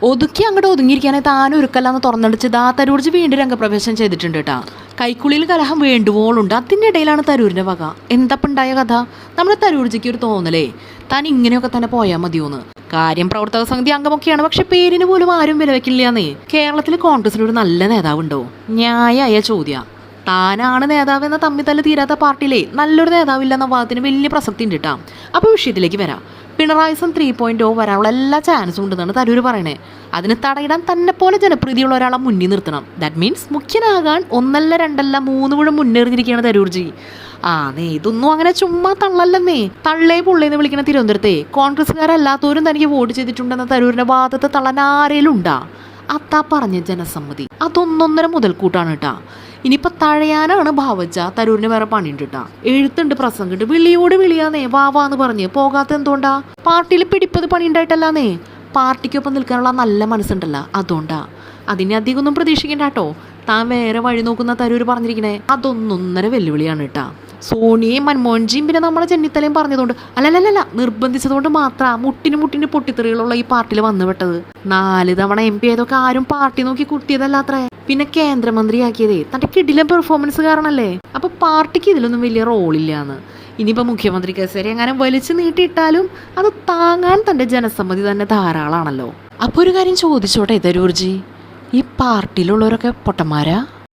ഒതുക്കി അങ്ങോട്ട് ഒതുങ്ങിയിരിക്കാനായി താനും ഒരുക്കല്ലാന്ന് തുറന്നടിച്ച് തരൂർജി വീണ്ടും രംഗപ്രവേശം ചെയ്തിട്ടുണ്ട് കേട്ടാ. കൈക്കുള്ളിൽ കലഹം വേണ്ടുവോളുണ്ട്. അതിൻ്റെ ഇടയിലാണ് തരൂരിൻ്റെ വക. എന്താപ്പുണ്ടായ കഥ? നമ്മുടെ തരൂർജിക്ക് ഒരു തോന്നലേ, താൻ ഇങ്ങനെയൊക്കെ തന്നെ പോയാൽ മതിയോന്ന്. കാര്യം പ്രവർത്തക സമിതി അംഗമൊക്കെയാണ്, പക്ഷെ പേരിന് പോലും ആരും വിലവെക്കില്ലാന്നേ. കേരളത്തിൽ കോൺഗ്രസിൽ ഒരു നല്ല നേതാവുണ്ടോ? ന്യായ ചോദ്യ. താനാണ് നേതാവെന്ന തമ്മിൽ തല്ല് തീരാത്ത പാർട്ടിയിലെ നല്ലൊരു നേതാവില്ലെന്ന വാദത്തിന് വലിയ പ്രസക്തി ഉണ്ട് കേട്ടാ. അപ്പോൾ വിഷയത്തിലേക്ക് വരാം. പിണറായിസം 3.0 വരാനുള്ള എല്ലാ ചാൻസും ഉണ്ടെന്നാണ് തരൂർ പറയണേ. അതിന് തടയിടാൻ തന്നെ പോലെ ജനപ്രീതിയുള്ള ഒരാളെ മുന്നിൽ നിർത്തണം. ദാറ്റ് മീൻസ് മുഖ്യനാകാൻ 1 2 3 മുഴം മുന്നേറിഞ്ഞിരിക്കുകയാണ് തരൂർജി. ഇതൊന്നും അങ്ങനെ ചുമ്മാ തള്ളല്ലെന്നേ. തള്ളേ പുള്ളേന്ന് വിളിക്കുന്ന തിരുവനന്തപുരത്തെ കോൺഗ്രസ്സുകാരല്ലാത്തവരും തനിക്ക് വോട്ട് ചെയ്തിട്ടുണ്ടെന്ന തരൂരിന്റെ വാദത്തെ തള്ളാൻ ആരേലും ഉണ്ടാ? അത്താ പറഞ്ഞ ജനസമ്മതി അതൊന്നൊന്നര മുതൽക്കൂട്ടാണ് കേട്ടാ. ഇനിയിപ്പോൾ തഴയാനാണ് ഭാവച്ച തരൂരിന് വേറെ പണിയുണ്ട് കേട്ടാ. എഴുത്തുണ്ട്, പ്രസംഗമുണ്ട്, വിളിയോട് വിളിയാന്നേ വാവാന്ന് പറഞ്ഞ് പോകാത്ത എന്തുകൊണ്ടാ? പാർട്ടിയിൽ പിടിപ്പത് പണിയുണ്ടായിട്ടല്ലാന്നേ. പാർട്ടിക്കൊപ്പം നിൽക്കാനുള്ള നല്ല മനസ്സുണ്ടല്ലോ, അതുകൊണ്ടാ. അതിനെ അധികം ഒന്നും പ്രതീക്ഷിക്കണ്ട കേട്ടോ. താൻ വേറെ വഴി നോക്കുന്ന തരൂർ പറഞ്ഞിരിക്കണേ അതൊന്നൊന്നര വെല്ലുവിളിയാണ് കേട്ടാ. സോണിയയും മൻമോഹൻജിയും പിന്നെ നമ്മളെ ചെന്നിത്തലയും പറഞ്ഞതുകൊണ്ട് അല്ലല്ലല്ല നിർബന്ധിച്ചതുകൊണ്ട് മാത്രമാണ് മുട്ടിന് പൊട്ടിത്തെറികളുള്ള ഈ പാർട്ടിയിൽ വന്നു വിട്ടത്. 4 തവണ MP ആയതൊക്കെ ആരും പാർട്ടി നോക്കി കുത്തിയതല്ലാത്രേ. പിന്നെ കേന്ദ്രമന്ത്രിയാക്കിയതേ തന്റെ കിടിലൻ പെർഫോമൻസ് കാരണല്ലേ. അപ്പൊ പാർട്ടിക്ക് ഇതിലൊന്നും വലിയ റോളില്ലാന്ന്. ഇനിയിപ്പോൾ മുഖ്യമന്ത്രി കസേര എങ്ങനെ വലിച്ചു നീട്ടിയിട്ടാലും അത് താങ്ങാൻ തന്റെ ജനസമ്മതി തന്നെ ധാരാളമാണല്ലോ. അപ്പോൾ ഒരു കാര്യം ചോദിച്ചോട്ടെ തരൂർജി, ഈ പാർട്ടിയിലുള്ളവരൊക്കെ പൊട്ടന്മാരാ?